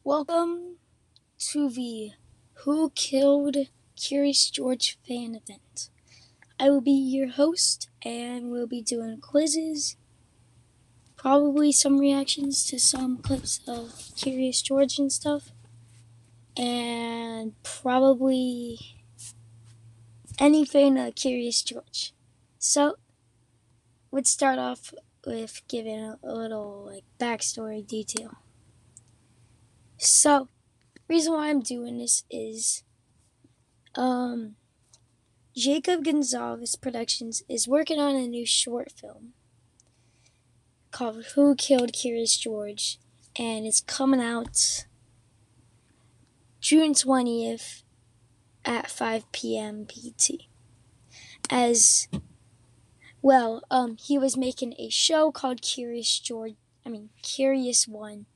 Welcome to the Who Killed Curious George fan event. I will be your host and we'll be doing quizzes, probably some reactions to some clips of Curious George and stuff, and probably anything Curious George. So, let's start off with giving a little backstory detail. So, reason why I'm doing this is Jacob Gonzalez Productions is working on a new short film called Who Killed Curious George, and it's coming out June 20th at 5 p.m. PT. As well, he was making a show called Curious One,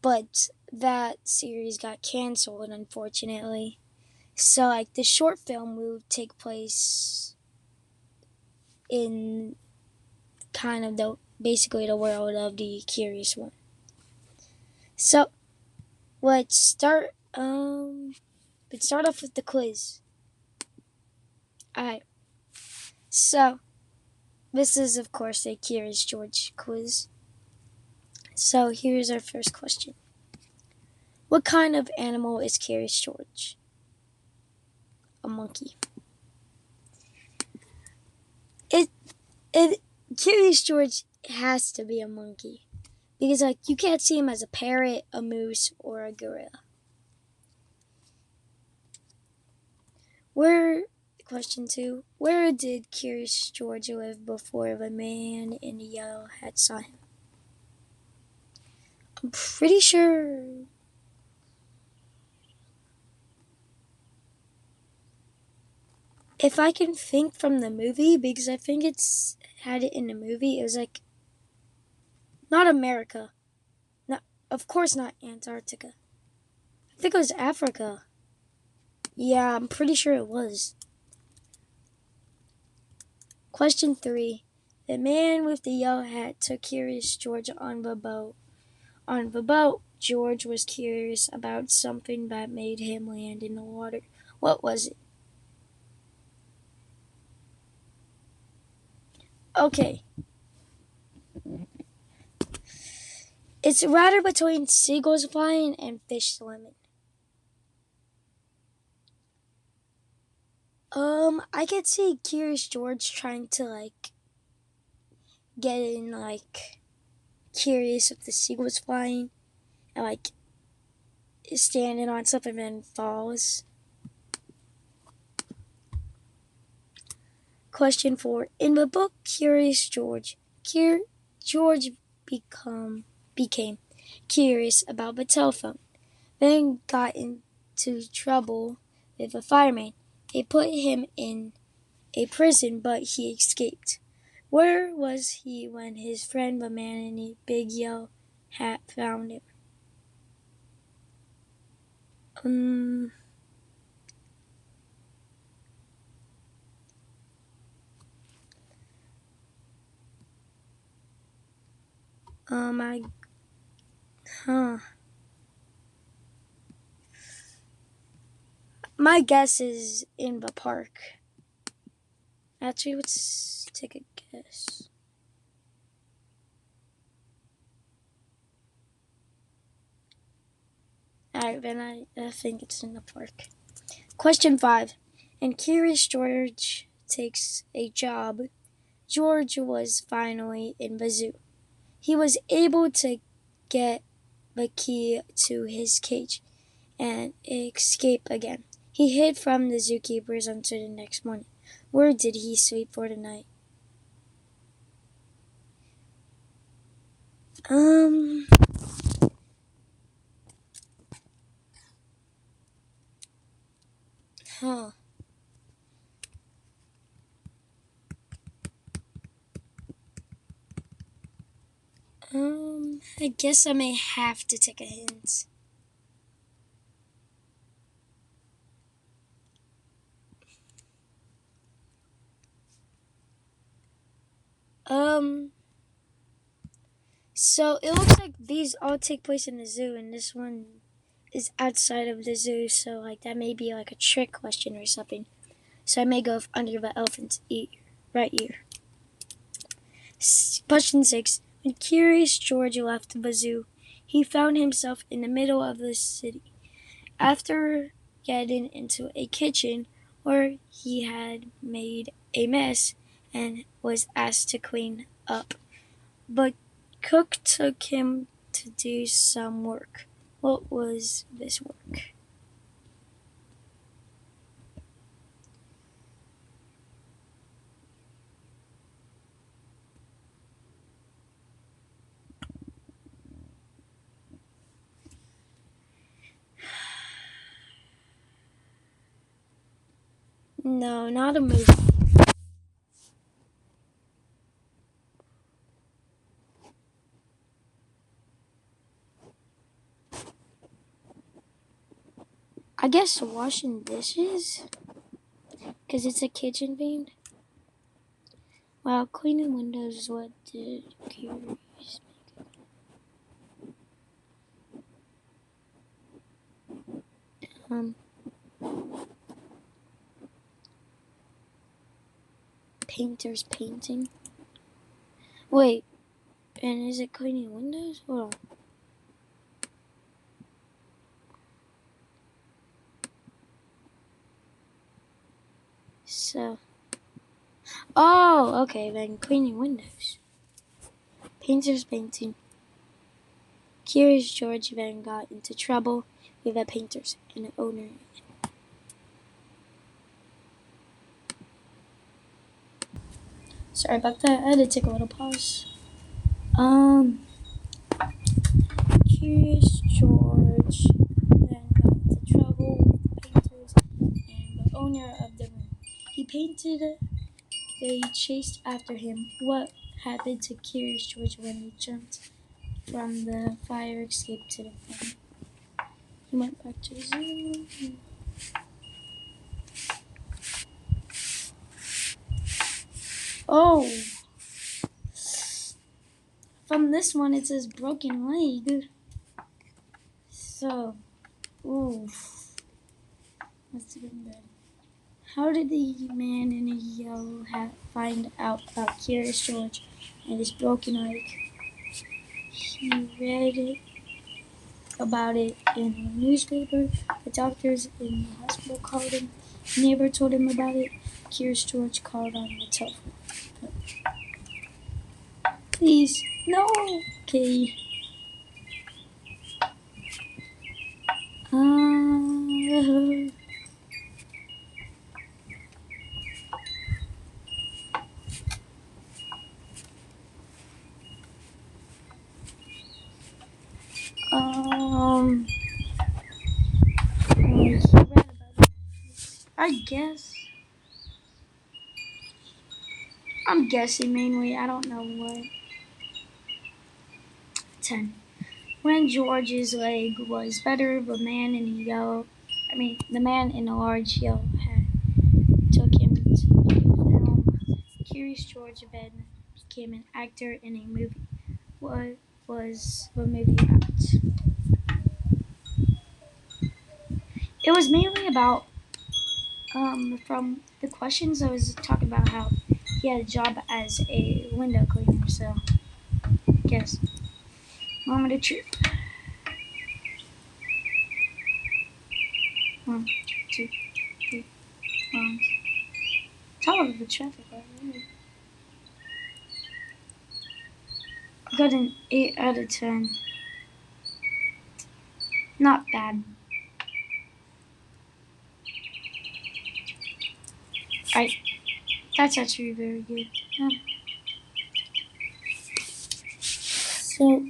but that series got canceled, unfortunately. So, the short film will take place in kind of basically the world of the Curious One. So, let's start off with the quiz. Alright. So, this is of course a Curious George quiz. So, here's our first question. What kind of animal is Curious George? A monkey. Curious George has to be a monkey. Because you can't see him as a parrot, a moose, or a gorilla. Question 2. Where did Curious George live before the man in the yellow hat saw him? I'm pretty sure if I can think from the movie, because I think it's had it in the movie, it was not America. Of course not Antarctica. I think it was Africa. Yeah, I'm pretty sure it was. Question 3. The man with the yellow hat took Curious George on the boat. On the boat, George was curious about something that made him land in the water. What was it? Okay. It's rather between seagulls flying and fish swimming. I could see Curious George trying to get in curious if the seagulls flying and standing on something and then falls. Question 4. In the book Curious George, George became curious about the telephone, then got into trouble with a fireman. They put him in a prison, but he escaped. Where was he when his friend, the man in a big yellow hat, found him? My guess is in the park. Actually, let's take a guess. Alright, then I think it's in the park. Question 5. And Curious George takes a job. George was finally in the zoo. He was able to get the key to his cage and escape again. He hid from the zookeepers until the next morning. Where did he sleep for the night? I guess I may have to take a hint. So it looks like these all take place in the zoo, and this one is outside of the zoo, so like that may be like a trick question or something. So I may go under the elephant's ear, right ear. Question 6. When Curious George left the zoo, he found himself in the middle of the city. After getting into a kitchen where he had made a mess and was asked to clean up, but cook took him to do some work. What was this work? No, not a movie. I guess washing dishes? Because it's a kitchen theme. Well, cleaning windows is what did Curious make? Painters painting. Wait, and is it cleaning windows? Hold on. So, oh, okay, then cleaning windows. Painters painting. Curious George then got into trouble with the painters and the owner. Sorry about that. I had to take a little pause. Curious George then got into trouble with the painters and the owner of the room. He painted. They chased after him. What happened to Curious George when he jumped from the fire escape to the farm? He went back to the zoo. Oh! From this one it says broken leg. So, ooh. Must have been bad. How did the man in a yellow hat find out about Curious George and his broken leg? He read about it in a newspaper. The doctors in the hospital called him. He neighbor told him about it. Curious George called on the telephone. Please, no. Okay. Uh, um, I guess. I'm guessing mainly. I don't know what. 10. When George's leg was better, the man in a large yellow hat took him to make a film. Curious George then became an actor in a movie. What was the movie about? It was mainly about, from the questions, I was talking about how he had a job as a window cleaner, so I guess. Moment of truth. 1, 2, 3, 1. Top of the traffic light. Really. I got an 8 out of 10. Not bad. That's actually very good. Yeah. So,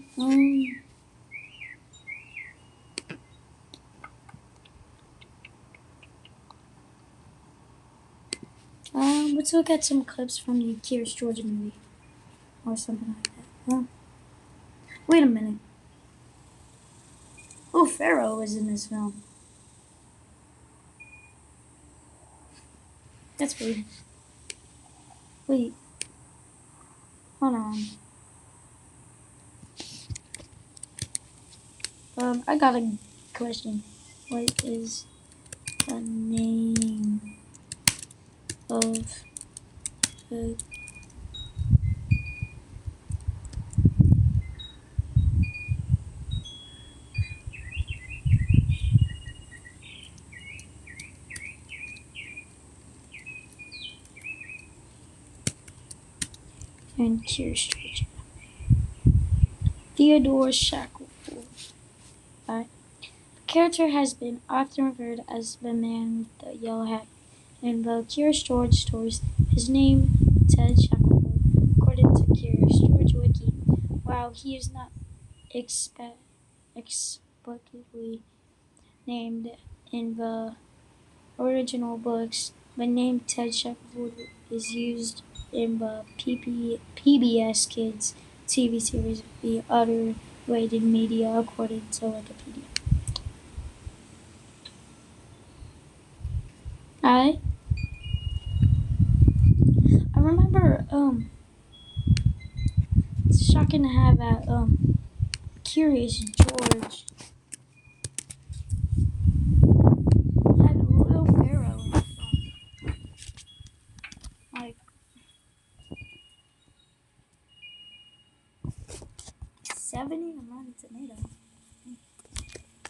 let's look at some clips from the Curious George movie. Or something like that. Huh? Wait a minute. Oh, Pharaoh was in this film. That's weird. Wait. Hold on. I got a Question. What is the name of the and Curious George? Theodore Shackelford. Alright. The character has been often referred as the man with the yellow hat. In the Curious George stories, his name, Ted Shackelford, according to Curious George Wiki, while he is not explicitly named in the original books, the name Ted Shackelford is used in the PBS Kids TV series The Other Rated Media, according to Wikipedia. I remember it's shocking to have that Curious George had Will Ferrell in the film. Like 70 on Rotten Tomato.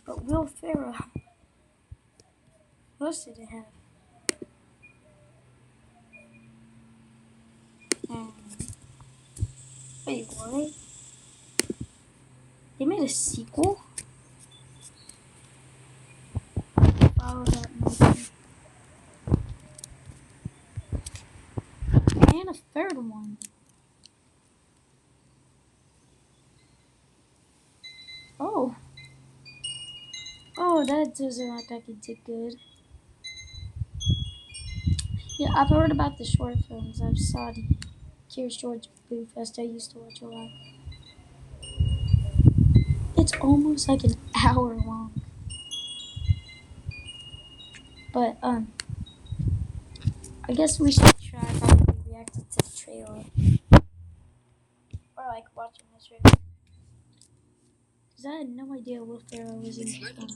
But Will Ferrell, what else did it have? Um, wait, what? They made a sequel? Follow that movie. And a third one. Oh. Oh, that doesn't look like it did good. Yeah, I've heard about the short films. I've saw the Curious George Boo Fest. I used to watch a lot. It's almost like an hour long. But I guess we should try probably reacting to the trailer. Or like watching the trailer. Because I had no idea Will Ferrell was in the film.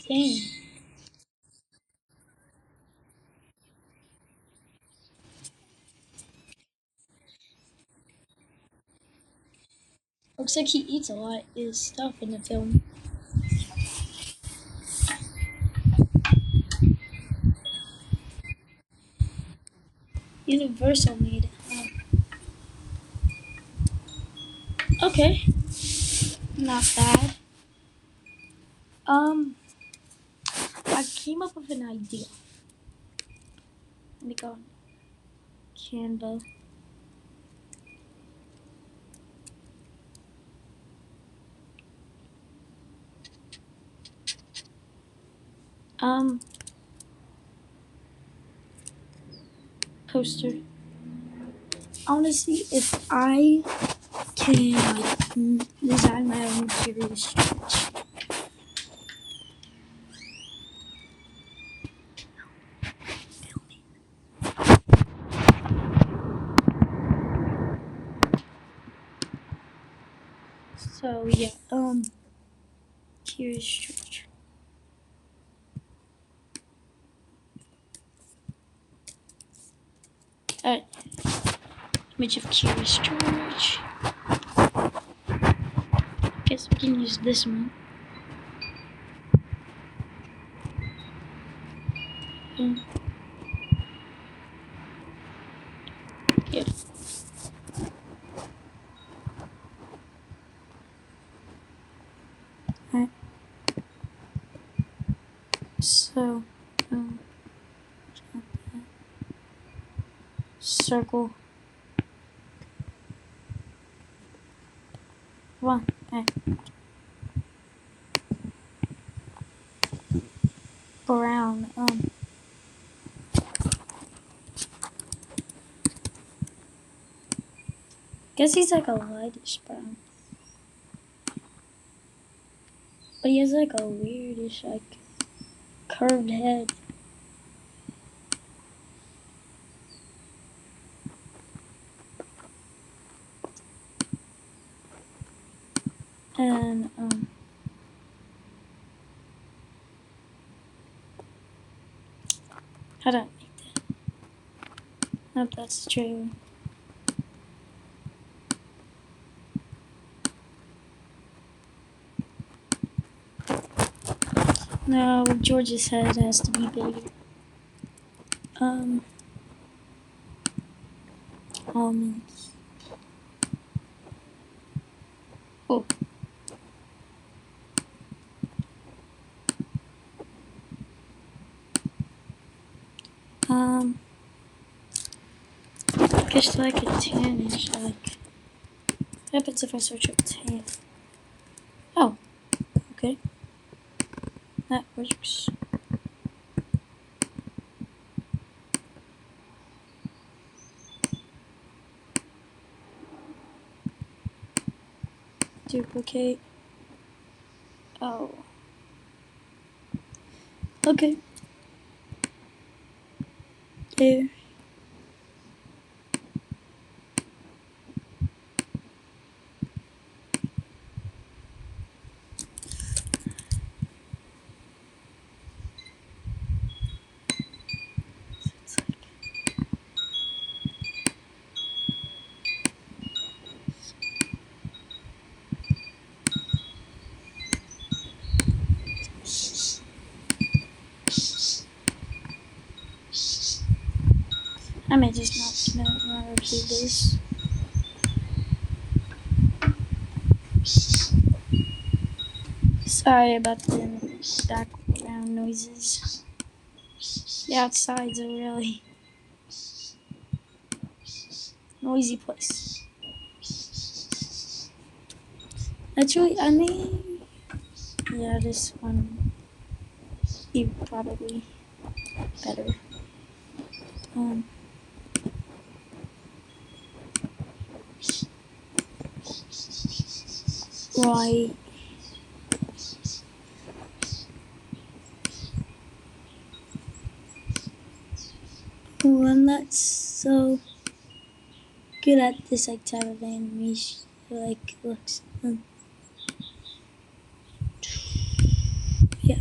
Dang. Looks like he eats a lot of stuff in the film. Universal made it. Okay. Not bad. I came up with an idea. Let me go on Canva. Poster. I want to see if I can design my own curious stretch. So yeah, curious stretch. Alright, image of curious stretch. Guess we can use this one. Yeah. Alright. So, circle. One. Alright. Brown. Guess he's like a lightish brown. But he has like a weirdish, like, curved head. And, how do I make that? Nope, that's the trailer. No, George's head has to be bigger. Almonds. Oh. Just like a tannish, like. What happens if I search up tan? Oh, okay. That works. Duplicate. Oh. Okay. There. I may just not do this. Sorry about the background noises. The outside's a really noisy place. Actually, I mean, yeah, this one is probably better. Right. Oh, I'm not so good at this like type of animation. Like looks. Yeah.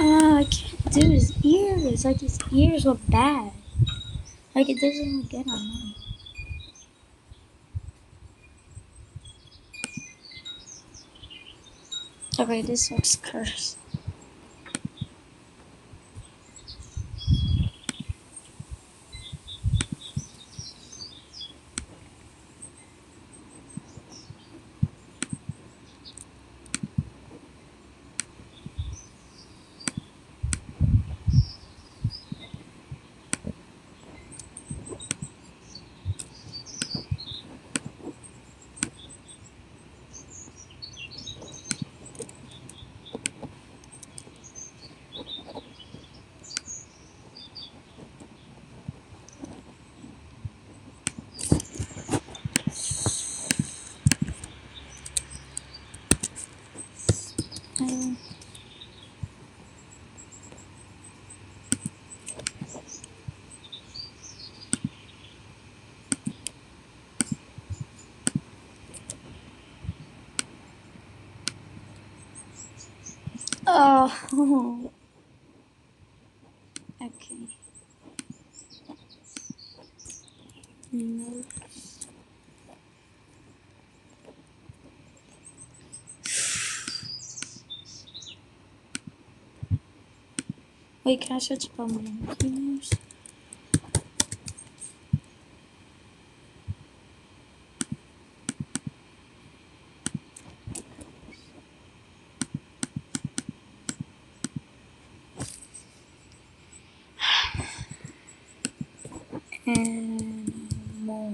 I can't do his ears. Like his ears look bad. Like it doesn't look good on mine. Okay, this looks cursed. Oh, okay. No. Wait, can I search about monkey names? Animal.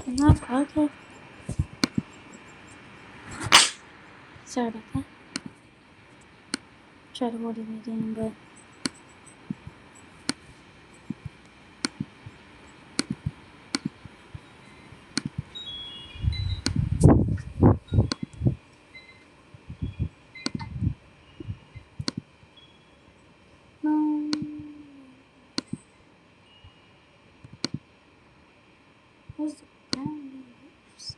Not okay. Sorry about that. Try to hold it in, but no. What's the ground leaves?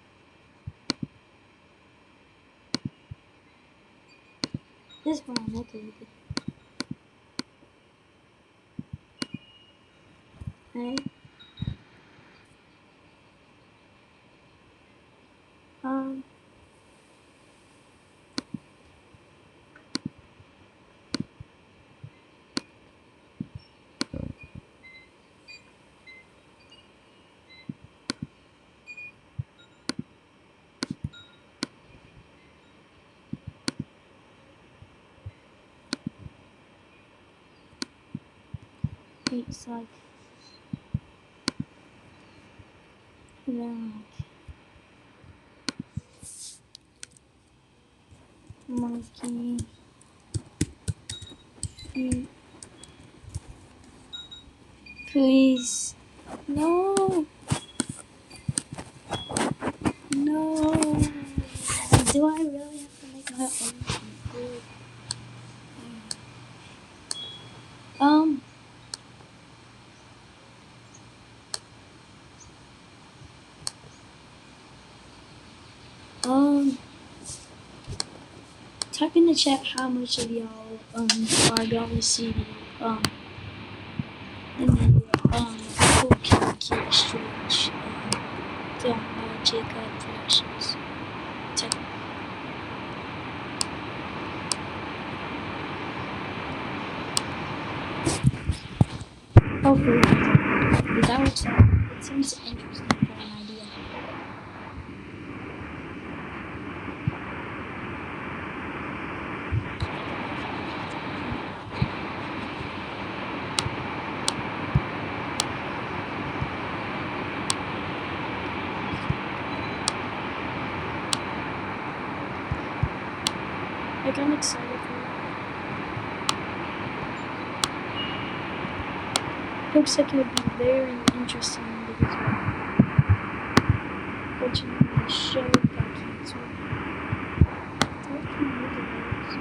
This one I make it. Right? Um. It's like monkey. Please. No. No. Do I really have to make my own food? Um. Um. Type in the chat how much of y'all are going to see in the Cool Kid Stretch film by Jacob Productions. Type hopefully that works out. It seems interesting for an idea. Like I'm excited for it. Looks like it would be very interesting because unfortunately the show got canceled. What can you look at those?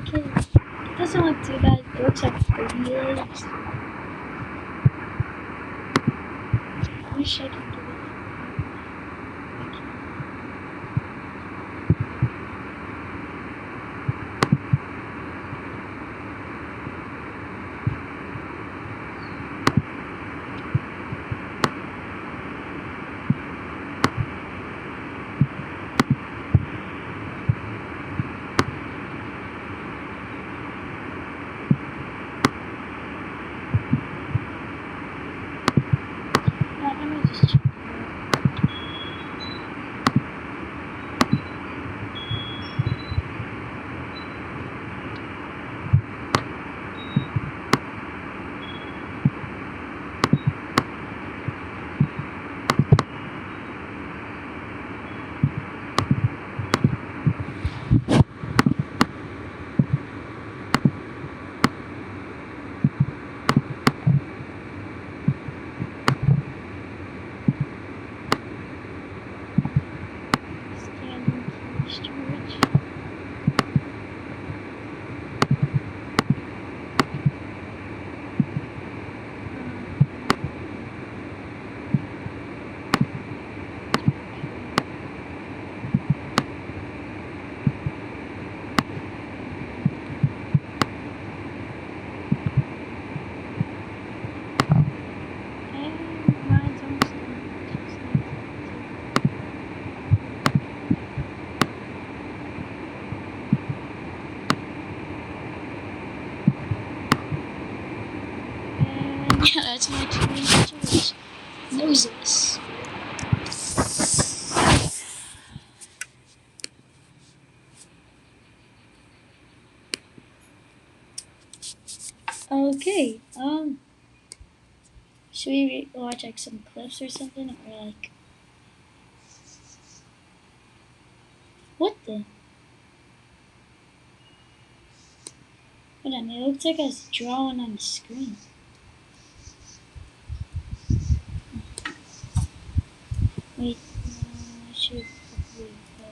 Okay. It doesn't look too bad. It looks like 30 eggs. I wish I could give it. to my Curious George knows this. Okay, should we watch like some clips or something, or like what the? Hold on, it looks like I was drawing on the screen. Wait, I should probably go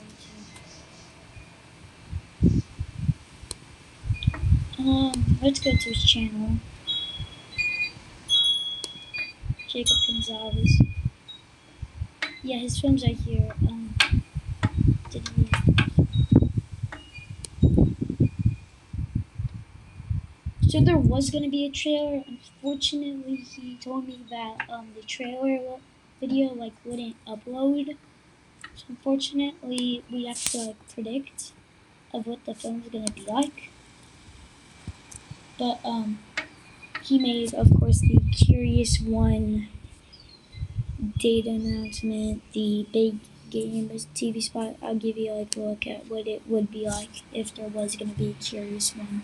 to. Let's go to his channel. Jacob Gonzalez. Yeah, his films are here. Did he? So there was gonna be a trailer. Unfortunately, he told me that the trailer video like wouldn't upload. So unfortunately, we have to like predict of what the film's gonna be like. But he made, of course, the Curious One date announcement, the big game TV spot. I'll give you like a look at what it would be like if there was gonna be a Curious One.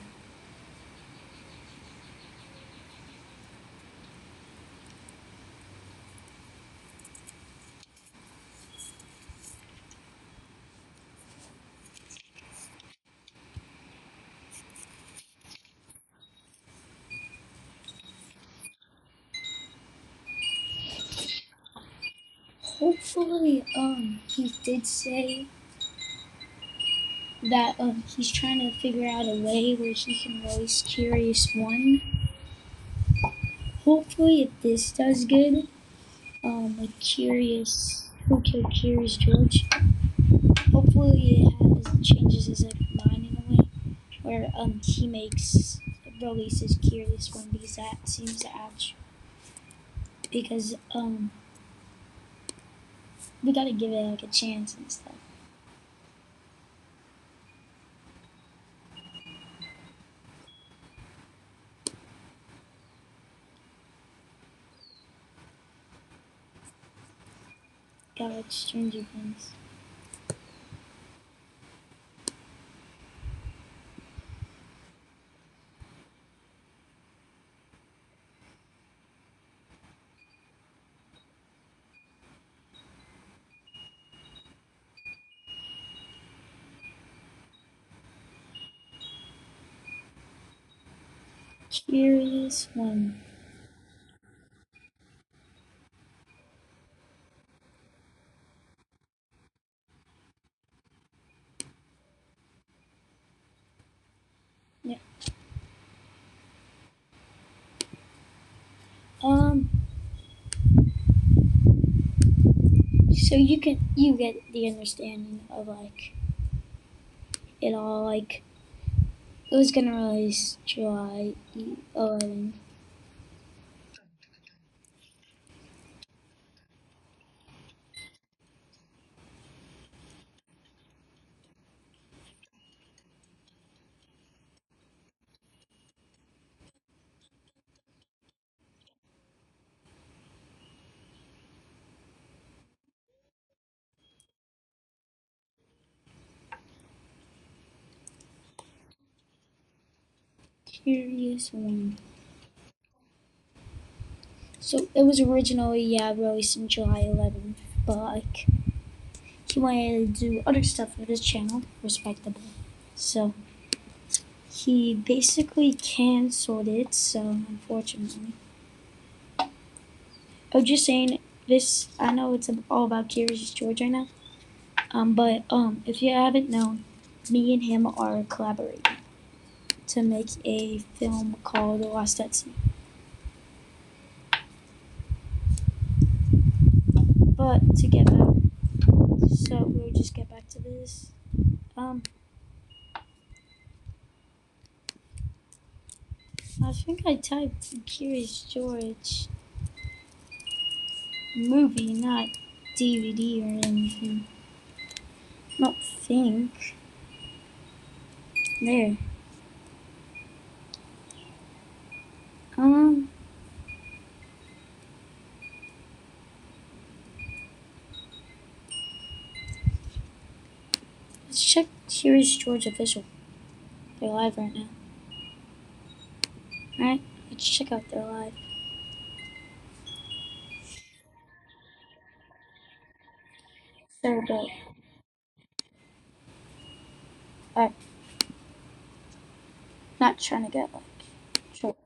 Hopefully, he did say that he's trying to figure out a way where he can release Curious One. Hopefully, if this does good, like Curious, Who Killed Curious George. Hopefully, it changes his like mind in a way where he releases Curious One, because that seems to actually, because we gotta give it like a chance and stuff. Gotta like Stranger Things. Curious One. Yeah. Um. So you get the understanding of like it all, like it was gonna release July 11th. Curious One. So it was originally released in July 11th, but like he wanted to do other stuff with his channel, respectable. So he basically canceled it. So unfortunately, I'm just saying this. I know it's all about Curious George right now. But if you haven't known, me and him are collaborating to make a film called Lost at Sea. But to get back, so we'll just get back to this. I think I typed Curious George movie, not DVD or anything. I don't think. There. Um, Let's check Curious George official. They're live right now. Alright, let's check out their live. So dope. Alright, not trying to get like short.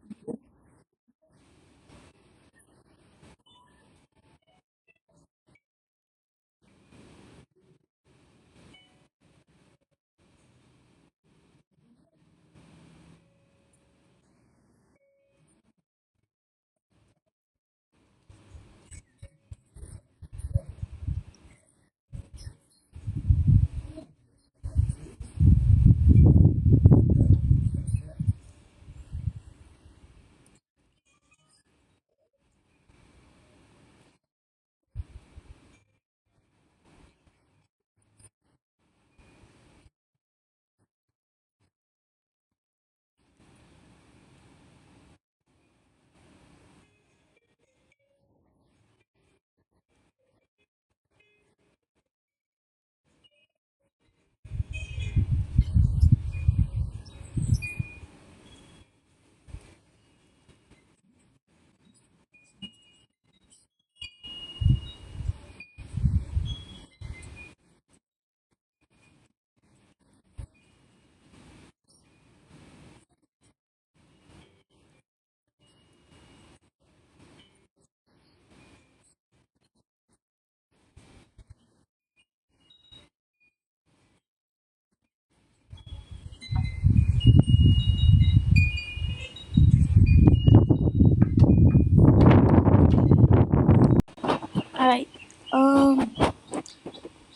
Alright,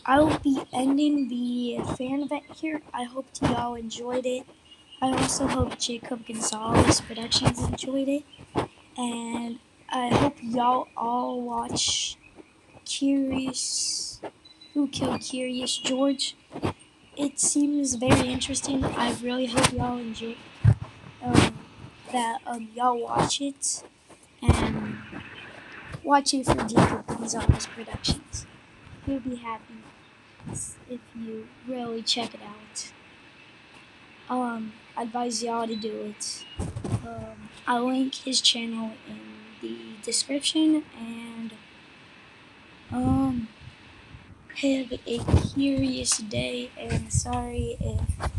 I will be ending the fan event here. I hope y'all enjoyed it. I also hope Jacob Gonzalez Productions enjoyed it. And I hope y'all all watch Curious Who Killed Curious George. It seems very interesting. I really hope y'all enjoy that y'all watch it and watch it for Jacob Gonzalez Productions. He'll be happy if you really check it out. I advise y'all to do it. I'll link his channel in the description and have a curious day, and sorry if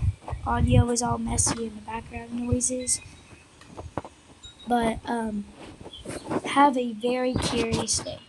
audio is all messy and the background noises, but have a very curious day.